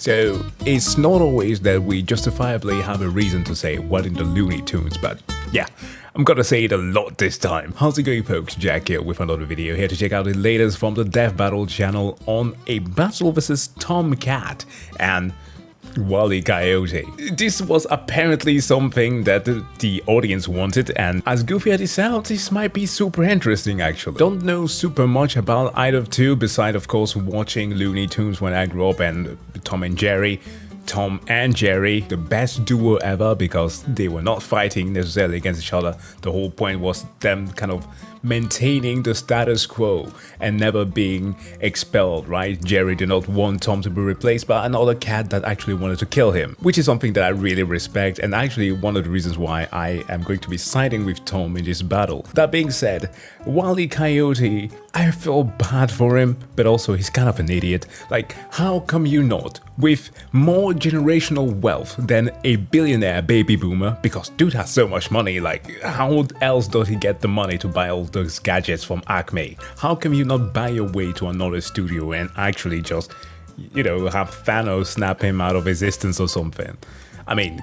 So it's not always that we justifiably have a reason to say what in the Looney Tunes, but yeah, I'm gonna say it a lot this time. How's it going, folks? Jack here with another video, here to check out the latest from the Death Battle channel on a battle versus Tomcat and Wile E Coyote. This was apparently something that the audience wanted, and as goofy as it sounds, this might be super interesting actually. Don't know super much about either of two, besides of course watching Looney Tunes when I grew up, and Tom and Jerry, the best duo ever, because they were not fighting necessarily against each other. The whole point was them kind of maintaining the status quo and never being expelled, right? Jerry did not want Tom to be replaced by another cat that actually wanted to kill him, which is something that I really respect, and actually one of the reasons why I am going to be siding with Tom in this battle. That being said, Wile E Coyote, I feel bad for him, but also he's kind of an idiot. Like, how come you not, with more generational wealth than a billionaire baby boomer, because dude has so much money, like how else does he get the money to buy all those gadgets from ACME? How come you not buy your way to another studio and actually just, you know, have Thanos snap him out of existence or something? I mean,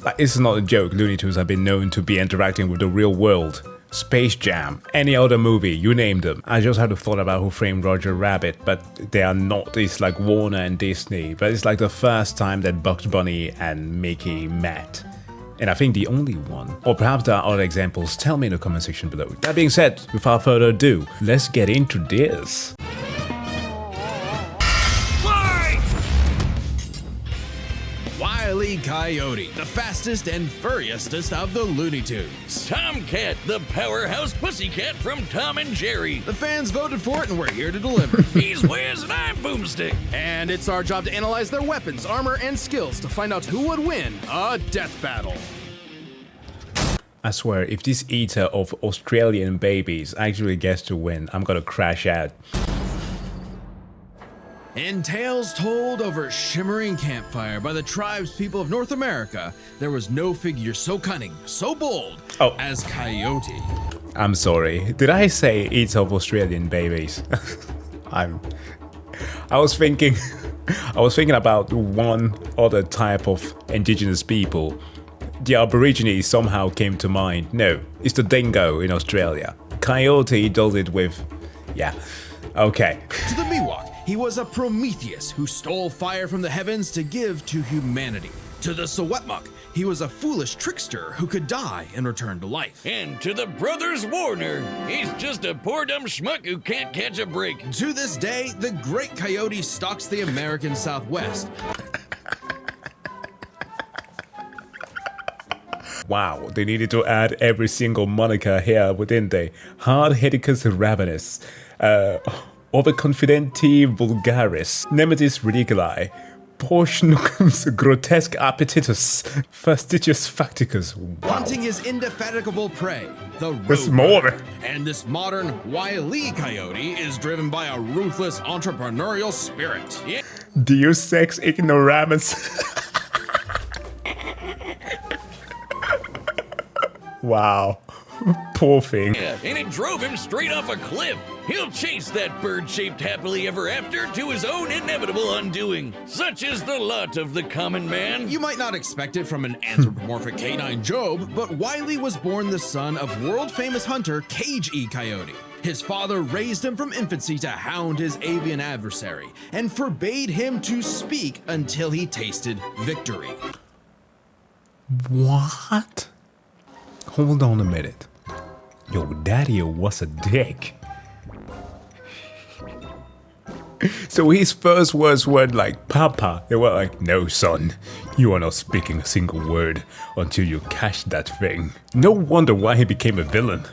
like, it's not a joke. Looney Tunes have been known to be interacting with the real world. Space Jam, any other movie, you name them. I just had a thought about Who Framed Roger Rabbit, but they are not. It's like Warner and Disney, but it's like the first time that Bugs Bunny and Mickey met. And I think the only one. Or perhaps there are other examples. Tell me in the comment section below. That being said, without further ado, let's get into this. Wile E Coyote, the fastest and furriestest of the Looney Tunes. Tomcat, the powerhouse pussycat from Tom and Jerry. The fans voted for it and we're here to deliver. He's Wiz and I'm Boomstick. And it's our job to analyze their weapons, armor, and skills to find out who would win a death battle. I swear, if this eater of Australian babies actually gets to win, I'm gonna crash out. In tales told over a shimmering campfire by the tribespeople of North America, there was no figure so cunning, so bold as Coyote. I'm sorry, did I say eater of Australian babies? I was thinking about one other type of indigenous people. The Aborigines somehow came to mind. No, it's the dingo in Australia. Coyote does it with, yeah, okay. To the Miwok, he was a Prometheus who stole fire from the heavens to give to humanity. To the Sewetmuk, he was a foolish trickster who could die and return to life. And to the brothers Warner, he's just a poor dumb schmuck who can't catch a break. To this day, the Great Coyote stalks the American Southwest. Wow, they needed to add every single moniker here, within they? Hard-Headicus Ravenous, Overconfidenti Vulgaris, Nemesis Ridiculi, Portionicums Grotesque Appetitus, Fastidious Facticus. Wow. Hunting his indefatigable prey, the There's more. And this modern Wile E Coyote is driven by a ruthless entrepreneurial spirit. Yeah. Deus Ex Ignoramus. Wow, poor thing. Yeah, and it drove him straight off a cliff. He'll chase that bird-shaped happily ever after to his own inevitable undoing. Such is the lot of the common man. You might not expect it from an anthropomorphic canine Job, but Wile E was born the son of world-famous hunter Cage E Coyote. His father raised him from infancy to hound his avian adversary and forbade him to speak until he tasted victory. What? Hold on a minute. Your daddy was a dick. So his first words weren't like, Papa. They were like, no, son. You are not speaking a single word until you catch that thing. No wonder why he became a villain.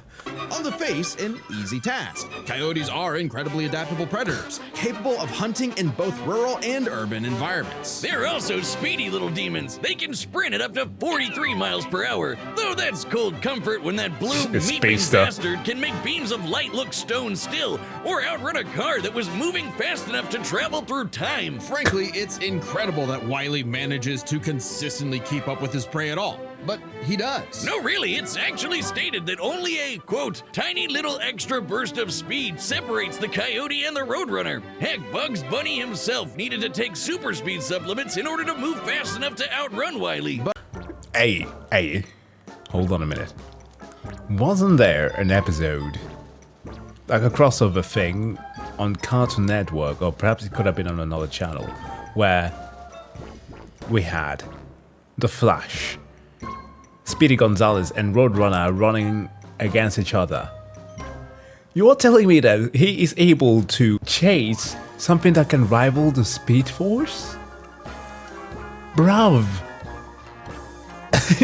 On the face, an easy task. Coyotes are incredibly adaptable predators, capable of hunting in both rural and urban environments. They're also speedy little demons. They can sprint at up to 43 miles per hour, though that's cold comfort when that blue meat bastard can make beams of light look stone still, or outrun a car that was moving fast enough to travel through time. Frankly, it's incredible that Wile E manages to consistently keep up with his prey at all. but he does. No, really, it's actually stated that only a, quote, tiny little extra burst of speed separates the Coyote and the Roadrunner. Heck, Bugs Bunny himself needed to take super speed supplements in order to move fast enough to outrun Wile E. Hey, hold on a minute. Wasn't there an episode, like a crossover thing, on Cartoon Network, or perhaps it could have been on another channel, where we had The Flash, Speedy Gonzales, and Roadrunner running against each other? You're telling me that he is able to chase something that can rival the Speed Force? Bruv.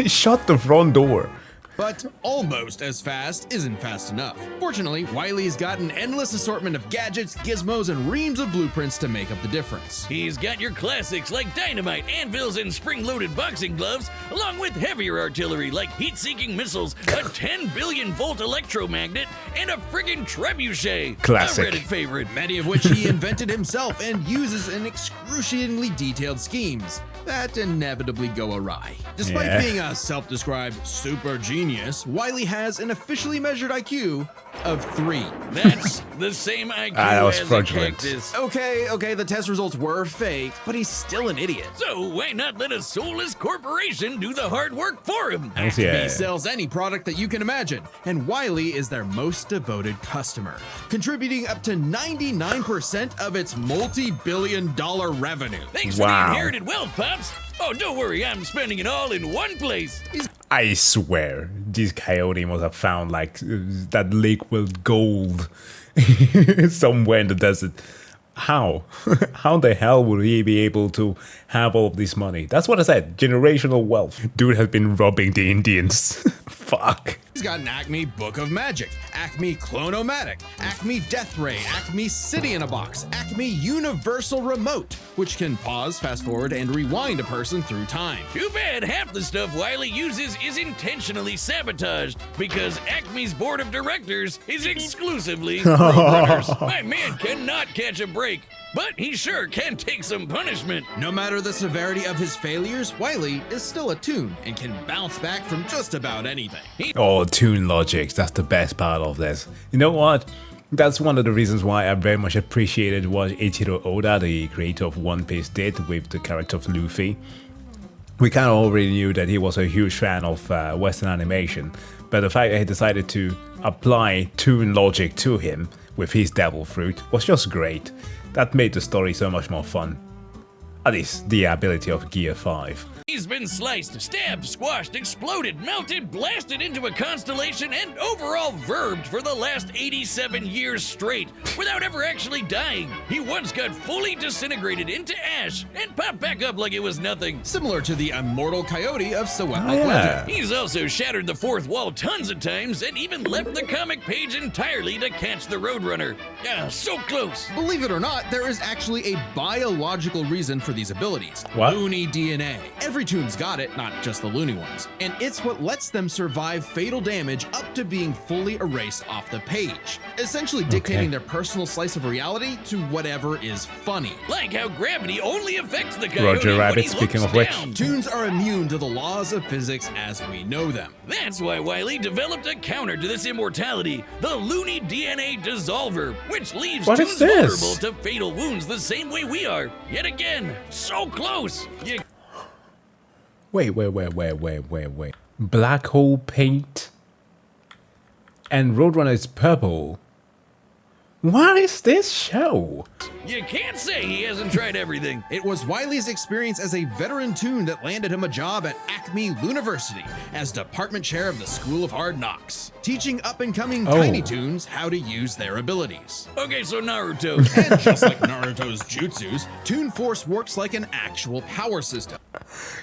Shut the front door. But almost as fast isn't fast enough. Fortunately, Wile E's got an endless assortment of gadgets, gizmos, and reams of blueprints to make up the difference. He's got your classics like dynamite, anvils, and spring-loaded boxing gloves, along with heavier artillery like heat-seeking missiles, a 10 billion volt electromagnet, and a friggin' trebuchet. Classic. A Reddit favorite. Many of which he invented himself and uses in excruciatingly detailed schemes that inevitably go awry. Despite being a self-described super genius, Wile E has an officially measured IQ of 3. That's the same IQ that was as fraudulent. a cactus. Okay, the test results were fake, but he's still an idiot. So why not let a soulless corporation do the hard work for him? He sells any product that you can imagine, and Wile E is their most devoted customer, contributing up to 99% of its multi-billion-dollar revenue. Thanks for the inherited wealth, Pops. Oh, don't worry, I'm spending it all in one place. I swear, this Coyote must have found like that lake with gold somewhere in the desert. How? How the hell would he be able to have all of this money? That's what I said, generational wealth. Dude has been robbing the Indians. Fuck. He's got an ACME Book of Magic, ACME Clone-O-Matic, ACME Death Ray, ACME City in a Box, ACME Universal Remote, which can pause, fast forward, and rewind a person through time. Too bad half the stuff Wile E uses is intentionally sabotaged because Acme's board of directors is exclusively Roadrunners. My man cannot catch a break, but he sure can take some punishment. No matter the severity of his failures, Wile E is still a toon and can bounce back from just about anything. Oh, toon logics, that's the best part of this. You know what? That's one of the reasons why I very much appreciated what Eiichiro Oda, the creator of One Piece, did with the character of Luffy. We kind of already knew that he was a huge fan of Western animation, but the fact that he decided to apply toon logic to him with his devil fruit was just great. That made the story so much more fun. At least the ability of Gear 5. He's been sliced, stabbed, squashed, exploded, melted, blasted into a constellation, and overall verbed for the last 87 years straight, without ever actually dying. He once got fully disintegrated into ash, and popped back up like it was nothing. Similar to the immortal Coyote of Soweto legend. He's also shattered the fourth wall tons of times, and even left the comic page entirely to catch the Roadrunner. Ah, so close. Believe it or not, there is actually a biological reason for these abilities. What? Looney DNA. Every toon's got it, not just the loony ones. And it's what lets them survive fatal damage up to being fully erased off the page, essentially dictating their personal slice of reality to whatever is funny. Like how gravity only affects the Coyote Roger when Rabbit, he speaking looks of which. down. Toons are immune to the laws of physics as we know them. That's why Wile E developed a counter to this immortality, the Looney DNA Dissolver, which leaves What toons is this? vulnerable to fatal wounds the same way we are. Yet again, so close. Wait. Black hole paint and Roadrunner is purple. What is this show? You can't say he hasn't tried everything. It was Wile E's experience as a veteran toon that landed him a job at ACME University as department chair of the School of Hard Knocks, teaching up-and-coming tiny toons how to use their abilities. Okay, so Naruto. And just like Naruto's jutsus, Toon Force works like an actual power system.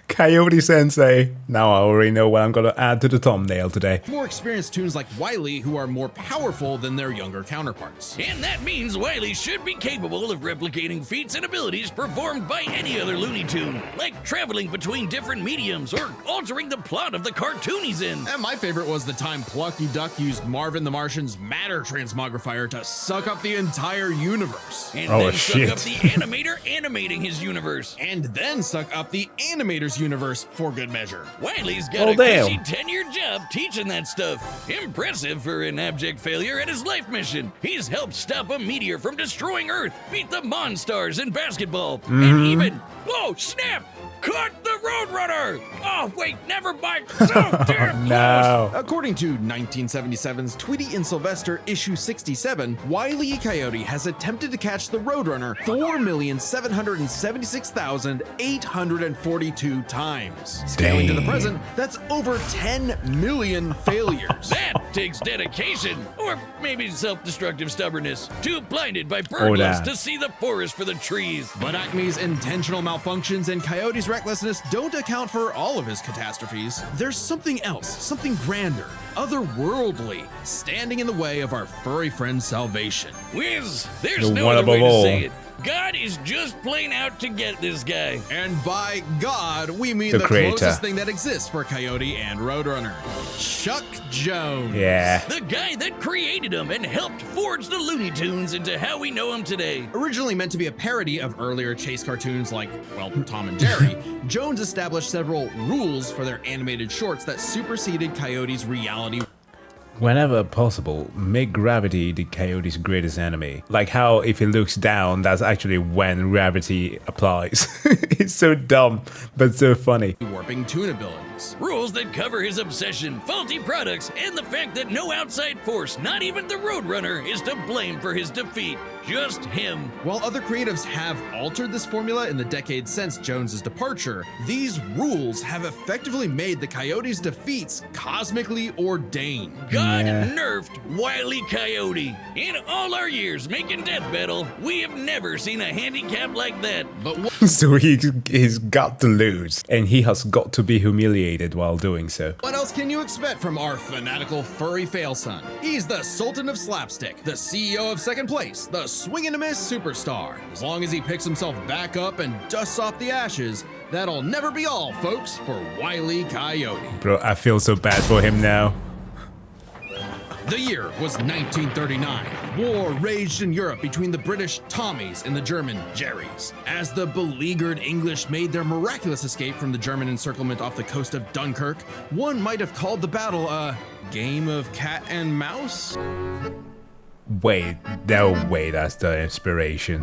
Coyote Sensei. Now I already know what I'm gonna add to the thumbnail today. More experienced toons like Wile E who are more powerful than their younger counterparts. And that means Wile E should be capable of replicating feats and abilities performed by any other Looney Tune, like traveling between different mediums or altering the plot of the cartoon he's in. And my favorite was the time Plucky Duck used Marvin the Martian's matter transmogrifier to suck up the entire universe. And then suck up the animator animating his universe. And then suck up the animator's universe for good measure. Wiley's got a cushy 10-year job teaching that stuff. Impressive for an abject failure at his life mission. He's helped stop a meteor from destroying Earth, beat the Monstars in basketball, and even, oh snap, caught the Roadrunner! Oh, wait, never mind. So damn No. According to 1977's Tweety and Sylvester issue 67, Wile E. Coyote has attempted to catch the Roadrunner 4,776,842 times. Scaling to the present, that's over 10 million failures. That takes dedication, or maybe self-destructive stubbornness. Too blinded by bird lust to see the forest for the trees. But ACME's intentional malfunctions and Coyote's recklessness don't account for all of his catastrophes. There's something else, something grander, otherworldly, standing in the way of our furry friend's salvation. Wiz, there's no other way to say it. God is just plain out to get this guy. And by God, we mean The the creator. closest thing that exists for Coyote and Roadrunner. Chuck Jones. Yeah. The guy that created him and helped forge the Looney Tunes into how we know him today. Originally meant to be a parody of earlier chase cartoons like, well, Tom and Jerry, Jones established several rules for their animated shorts that superseded Coyote's reality. Whenever possible, make gravity the Coyote's greatest enemy. Like how if he looks down, that's actually when gravity applies. It's so dumb, but so funny. Warping toon abilities. Rules that cover his obsession, faulty products, and the fact that no outside force, not even the Roadrunner, is to blame for his defeat. Just him. While other creatives have altered this formula in the decades since Jones's departure, these rules have effectively made the Coyote's defeats cosmically ordained. God nerfed Wile E. Coyote. In all our years making Death Battle, we have never seen a handicap like that. But what So he's got to lose, and he has got to be humiliated while doing so. else can you expect from our fanatical furry fail son? He's the Sultan of Slapstick, the CEO of Second Place, the swing and a miss superstar. As long as he picks himself back up and dusts off the ashes, that'll never be all, folks, for Wile E. Coyote. Bro, I feel so bad for him now. The year was 1939. War raged in Europe between the British Tommies and the German Jerrys. As the beleaguered English made their miraculous escape from the German encirclement off the coast of Dunkirk, one might have called the battle a game of cat and mouse. Wait, no way, that's the inspiration.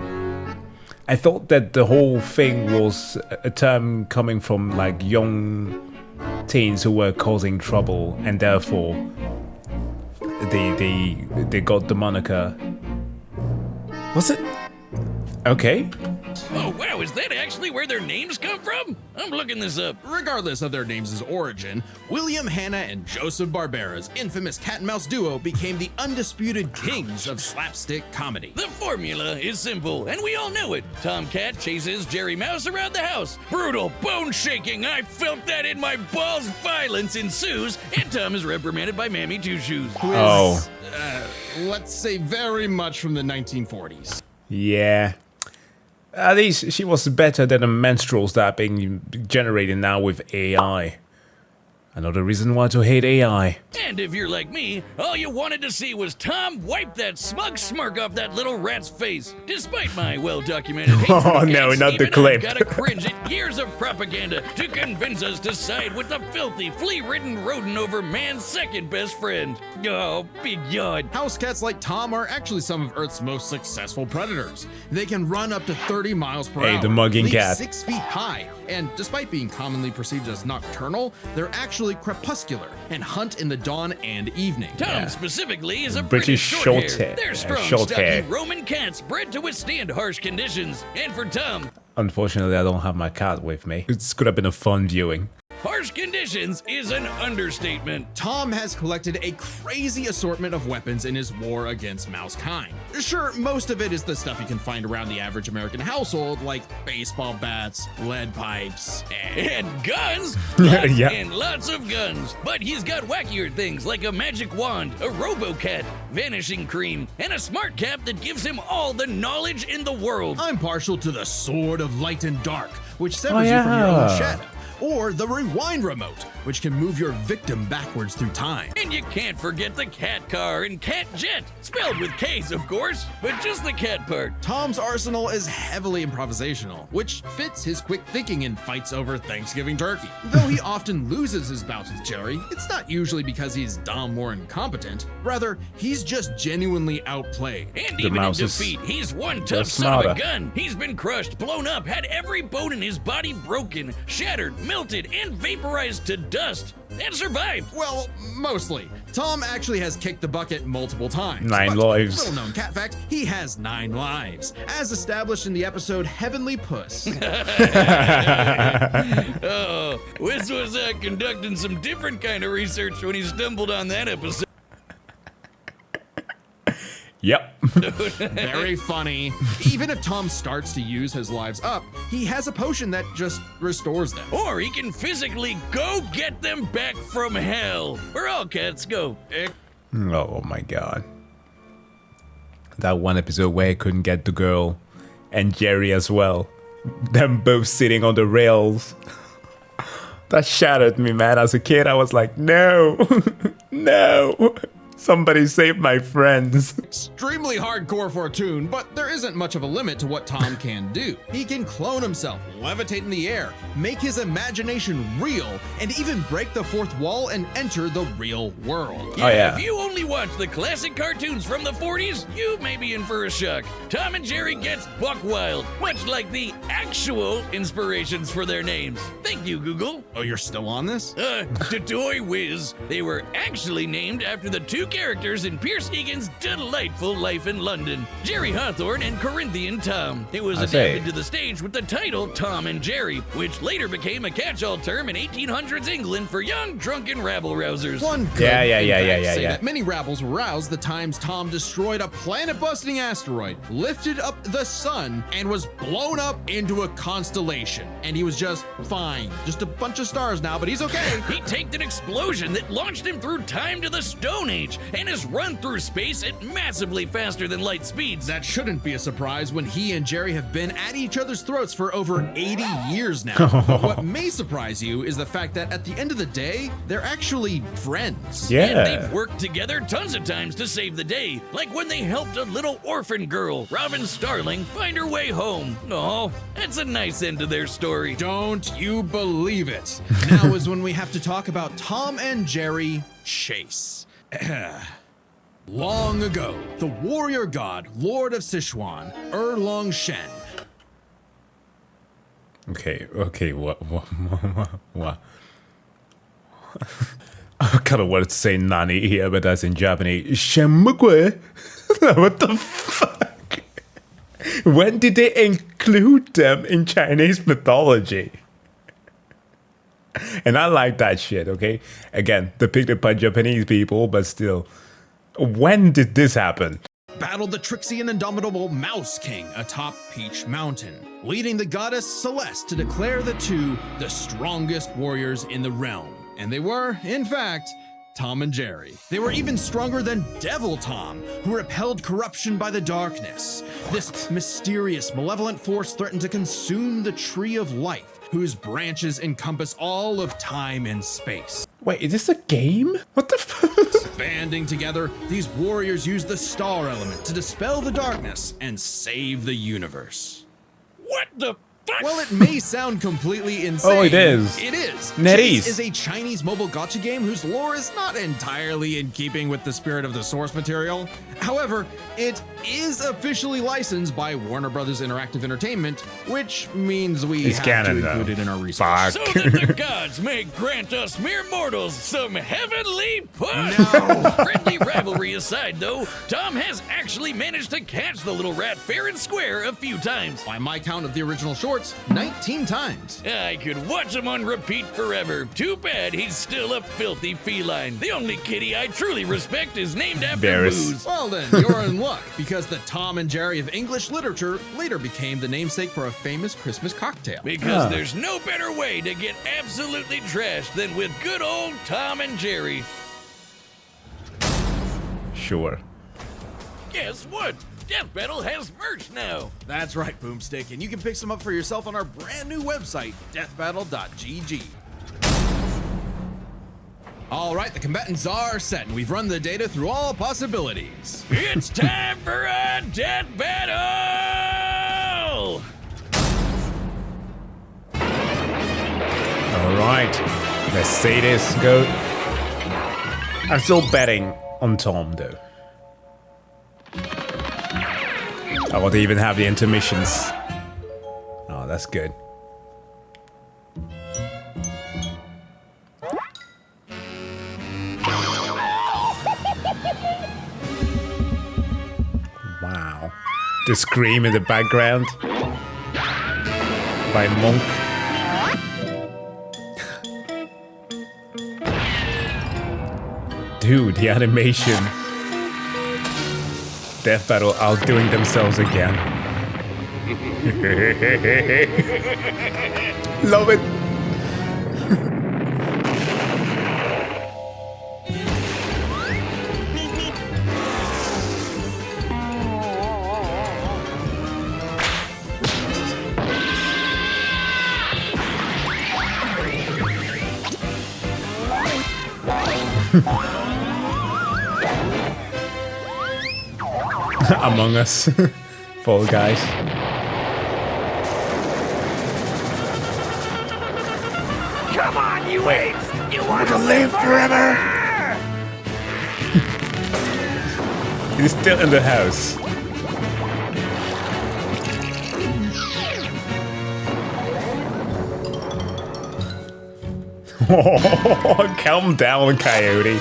I thought that the whole thing was a term coming from like young teens who were causing trouble, and therefore they got the moniker. Was it? Okay. Oh wow, is that actually where their names come from? I'm looking this up. Regardless of their names' origin, William Hanna and Joseph Barbera's infamous cat and mouse duo became the undisputed kings of slapstick comedy. The formula is simple, and we all know it. Tom Cat chases Jerry Mouse around the house. Brutal, bone-shaking, I felt that in my balls, violence ensues, and Tom is reprimanded by Mammy Two Shoes. Who is, Oh. let's say very much from the 1940s. Yeah. At least she was better than the menstruals that are being generated now with AI. Another reason why to hate AI. And if you're like me, all you wanted to see was Tom wipe that smug smirk off that little rat's face. Despite my well-documented hate for Oh, the no, cats, not the even clip. I've gotta cringe at years of propaganda to convince us to side with the filthy, flea-ridden rodent over man's second best friend. Oh, big yawn. House cats like Tom are actually some of Earth's most successful predators. They can run up to 30 miles per Hey, hour, the mugging leap cat. 6 feet high, and despite being commonly perceived as nocturnal, they're actually crepuscular and hunt in the dawn and evening. Tom specifically is a British short short hair. They're strong, Short stocky hair. Roman cats bred to withstand harsh conditions. And for Tom, Unfortunately, I don't have my cat with me. This could have been a fun viewing. harsh conditions is an understatement. Tom has collected a crazy assortment of weapons in his war against mouse kind. Sure, most of it is the stuff you can find around the average American household, like baseball bats, lead pipes, And guns! Yeah. And lots of guns. But he's got wackier things like a magic wand, a robo-cat, vanishing cream, and a smart cap that gives him all the knowledge in the world. I'm partial to the Sword of Light and Dark, which severs you from your own yeah. shadow. or the rewind remote, which can move your victim backwards through time. And you can't forget the cat car and cat jet, spelled with K's of course, but just the cat part. Tom's arsenal is heavily improvisational, which fits his quick thinking in fights over Thanksgiving turkey. Though he often loses his bouts with Jerry, it's not usually because he's dumb or incompetent. Rather, he's just genuinely outplayed. And even in defeat, he's one tough son of a gun. He's been crushed, blown up, had every bone in his body broken, shattered, melted, and vaporized to dust, and survived. Well, mostly. Tom actually has kicked the bucket multiple times. 9 lives. Little known cat fact, he has 9 lives, as established in the episode Heavenly Puss. Oh, Wiz was conducting some different kind of research when he stumbled on that episode. Yep. Very funny. Even if Tom starts to use his lives up, he has a potion that just restores them. Or he can physically go get them back from hell, where all cats go. Oh my god. That one episode where he couldn't get the girl and Jerry as well. Them both sitting on the rails. That shattered me, man. As a kid, I was like, no, no. Somebody save my friends. Extremely hardcore for a toon, but there isn't much of a limit to what Tom can do. He can clone himself, levitate in the air, make his imagination real, and even break the fourth wall and enter the real world. Yeah, if you only watch the classic cartoons from the 40s, you may be in for a shock. Tom and Jerry gets buck wild, much like the actual inspirations for their names. Thank you, Google. Oh, you're still on this? Toy Whiz. They were actually named after the two characters in Pierce Egan's delightful life in London, Jerry Hawthorne and Corinthian Tom. It was adapted to the stage with the title Tom and Jerry, which later became a catch-all term in 1800s England for young drunken rabble-rousers. One could say that many rabbles were roused the times Tom destroyed a planet-busting asteroid, lifted up the sun, and was blown up into a constellation. And he was just fine. Just a bunch of stars now, but he's okay. He taked an explosion that launched him through time to the Stone Age and has run through space at massively faster than light speeds. That shouldn't be a surprise when he and Jerry have been at each other's throats for over 80 years now. But what may surprise you is the fact that at the end of the day, they're actually friends. Yeah. And they've worked together tons of times to save the day, like when they helped a little orphan girl, Robin Starling, find her way home. Oh, that's a nice end to their story. Don't you believe it? Now is when we have to talk about Tom and Jerry Chase. Long ago, the warrior god, Lord of Sichuan, Erlong Shen. Okay, what? I kind of wanted to say Nani here, but that's in Japanese. Shemukwe? What the fuck? When did they include them in Chinese mythology? And I like that shit, okay? Again, depicted by Japanese people, but still. When did this happen? Battled the tricksy and indomitable Mouse King atop Peach Mountain, leading the goddess Celeste to declare the two the strongest warriors in the realm. And they were, in fact, Tom and Jerry. They were even stronger than Devil Tom, who repelled corruption by the darkness. This mysterious, malevolent force threatened to consume the Tree of Life, whose branches encompass all of time and space. Wait, is this a game? What the fuck? Banding together, these warriors use the star element to dispel the darkness and save the universe. What the fuck? Well, it may sound completely insane. Oh, it is. It is. Net Chase is a Chinese mobile gacha game whose lore is not entirely in keeping with the spirit of the source material. However, it is officially licensed by Warner Brothers Interactive Entertainment, which means we have to include it in our research. So that the gods may grant us mere mortals some heavenly push. No. Friendly rivalry aside, though, Tom has actually managed to catch the little rat fair and square a few times. By my count of the original shorts, 19 times. I could watch him on repeat forever. Too bad he's still a filthy feline. The only kitty I truly respect is named after booze. Well then, you're in luck, because the Tom and Jerry of English literature later became the namesake for a famous Christmas cocktail. Because there's no better way to get absolutely trashed than with good old Tom and Jerry. Sure. Guess what? Death Battle has merch now. That's right, Boomstick, and you can pick some up for yourself on our brand new website, deathbattle.gg. All right, the combatants are set, and we've run the data through all possibilities. It's time for a death battle! All right, let's see this go. I'm still betting on Tom, though. I want to even have the intermissions. Oh, that's good. Wow. The scream in the background by Monk. Dude, the animation. Death Battle outdoing themselves again. Love it. Among Us. Fall Guys. Come on, you apes! You want to live forever! He's still in the house. Calm down, Coyote.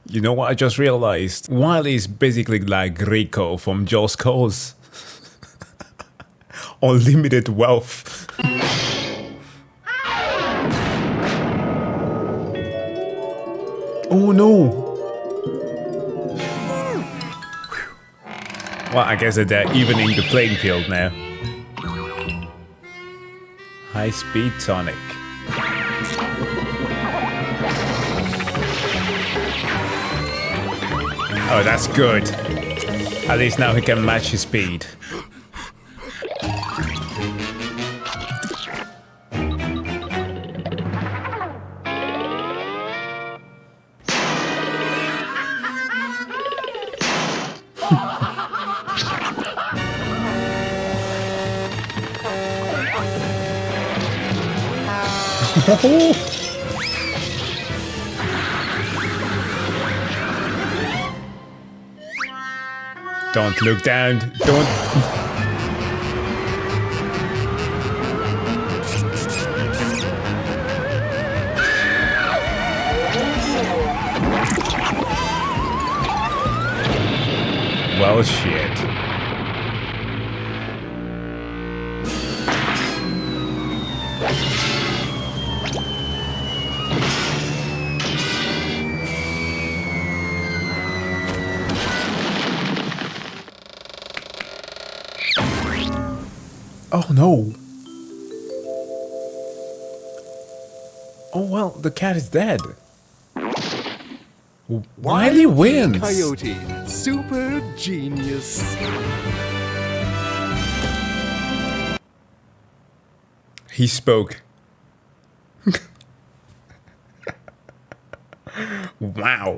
You know what I just realized? Wile is basically like Rico from Just Cause. Unlimited wealth. Oh no! Well, I guess they're evening the playing field now. High speed tonic. Oh, that's good. At least now he can match his speed. Don't look down. Don't. Well, shit. Oh no. Oh well, the cat is dead. Wile E wins. Coyote, super genius. He spoke. Wow.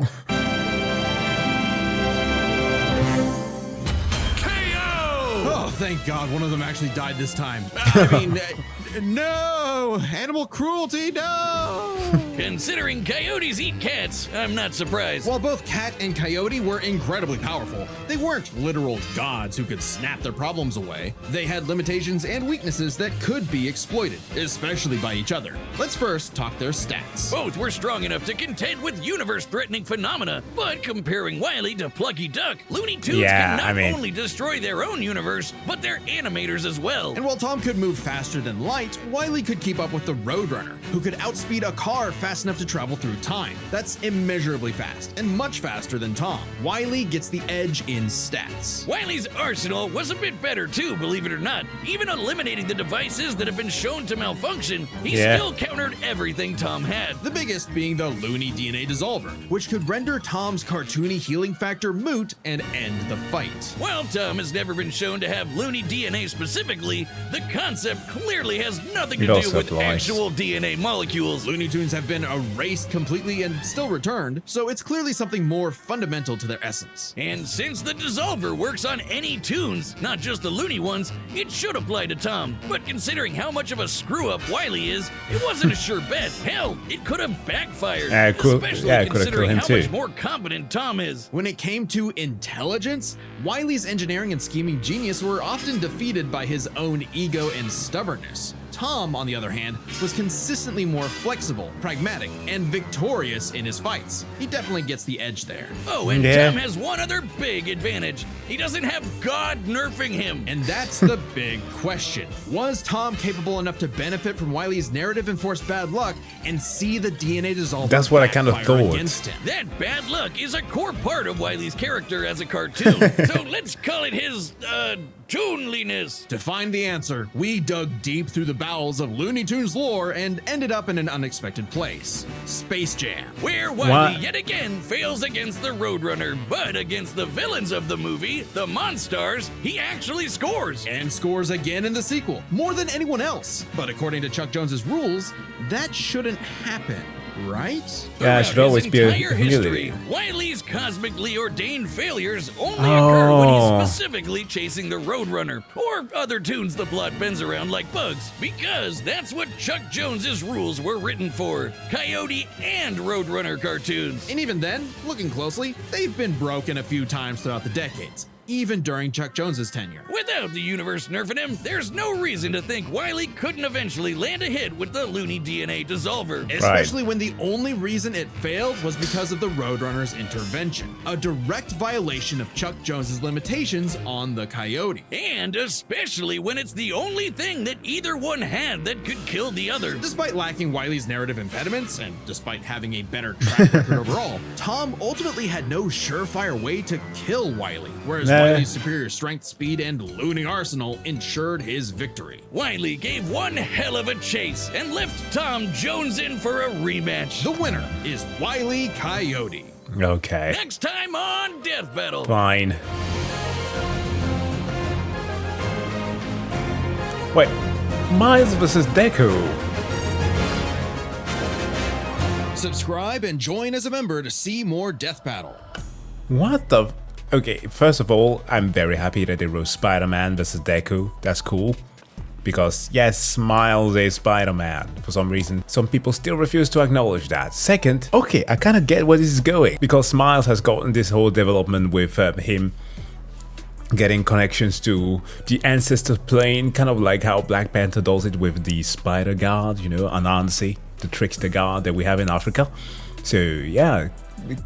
Oh, thank God one of them actually died this time. I mean, no! Animal cruelty, no! Considering coyotes eat cats, I'm not surprised. While both Cat and Coyote were incredibly powerful, they weren't literal gods who could snap their problems away. They had limitations and weaknesses that could be exploited, especially by each other. Let's first talk their stats. Both were strong enough to contend with universe-threatening phenomena, but comparing Wile E to Plucky Duck, Looney Tunes can not only destroy their own universe, but their animators as well. And while Tom could move faster than light, Wile E could keep up with the Roadrunner, who could outspeed a car faster fast enough to travel through time. That's immeasurably fast, and much faster than Tom. Wile E gets the edge in stats. Wile E's arsenal was a bit better too, believe it or not. Even eliminating the devices that have been shown to malfunction, he still countered everything Tom had. The biggest being the Looney DNA Dissolver, which could render Tom's cartoony healing factor moot and end the fight. While Tom has never been shown to have Looney DNA specifically, the concept clearly has nothing to do with actual DNA molecules. Looney Tunes have been erased completely and still returned, so it's clearly something more fundamental to their essence. And since the Dissolver works on any tunes, not just the Looney ones, it should apply to Tom. But considering how much of a screw-up Wile E is, it wasn't a sure bet. Hell, it could have backfired, especially considering how much more competent Tom is. When it came to intelligence, Wile E's engineering and scheming genius were often defeated by his own ego and stubbornness. Tom, on the other hand, was consistently more flexible, pragmatic, and victorious in his fights. He definitely gets the edge there. Oh, and Tom has one other big advantage. He doesn't have God nerfing him. And that's the big question. Was Tom capable enough to benefit from Wile E's narrative-enforced bad luck and see the DNA Dissolver? That's what I kind of thought. That bad luck is a core part of Wile E's character as a cartoon. So let's call it his, toonliness. To find the answer, we dug deep through the bowels of Looney Tunes lore and ended up in an unexpected place. Space Jam. Where Wile E yet again fails against the Roadrunner, but against the villains of the movie, the Monstars, he actually scores. And scores again in the sequel, more than anyone else. But according to Chuck Jones's rules, that shouldn't happen. Right? Yeah, it should always be a humility. Wile E's cosmically ordained failures only occur when he's specifically chasing the Roadrunner, or other tunes the plot bends around like bugs, because that's what Chuck Jones's rules were written for, Coyote and Roadrunner cartoons. And even then, looking closely, they've been broken a few times throughout the decades, even during Chuck Jones's tenure. Without the universe nerfing him, there's no reason to think Wile E couldn't eventually land a hit with the Looney DNA Dissolver. Especially when the only reason it failed was because of the Roadrunner's intervention, a direct violation of Chuck Jones's limitations on the Coyote. And especially when it's the only thing that either one had that could kill the other. Despite lacking Wile E's narrative impediments, and despite having a better track record overall, Tom ultimately had no surefire way to kill Wile E, whereas Wile E's superior strength, speed, and looting arsenal ensured his victory. Wile E gave one hell of a chase and left Tom Jones in for a rematch. The winner is Wile E Coyote. Okay. Next time on Death Battle. Fine. Wait, Miles versus Deku. Subscribe and join as a member to see more Death Battle. What the... Okay, first of all, I'm very happy that they wrote Spider-Man versus Deku. That's cool. Because, yes, Miles is Spider-Man. For some reason, some people still refuse to acknowledge that. Second, okay, I kind of get where this is going. Because Miles has gotten this whole development with him getting connections to the ancestor plane, kind of like how Black Panther does it with the Spider Guard, you know, Anansi, the trickster guard that we have in Africa. So, yeah.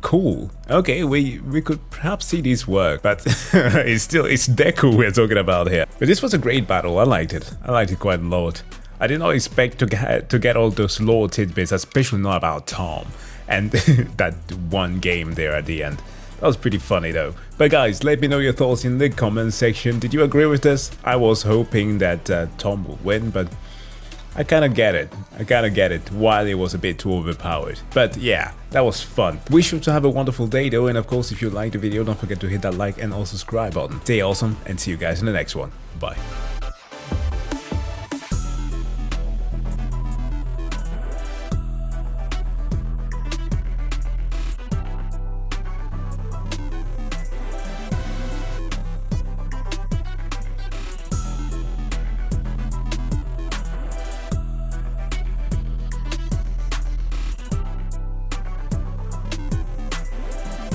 Cool. Okay, we could perhaps see this work, but it's Deku we're talking about here. But this was a great battle. I liked it. I liked it quite a lot. I did not expect to get all those lore tidbits, especially not about Tom and that one game there at the end. That was pretty funny though. But guys, let me know your thoughts in the comment section. Did you agree with this? I was hoping that Tom would win, but I kind of get it. Wile E was a bit too overpowered. But yeah, that was fun. Wish you to have a wonderful day though, and of course if you liked the video, don't forget to hit that like and also subscribe button. Stay awesome and see you guys in the next one. Bye.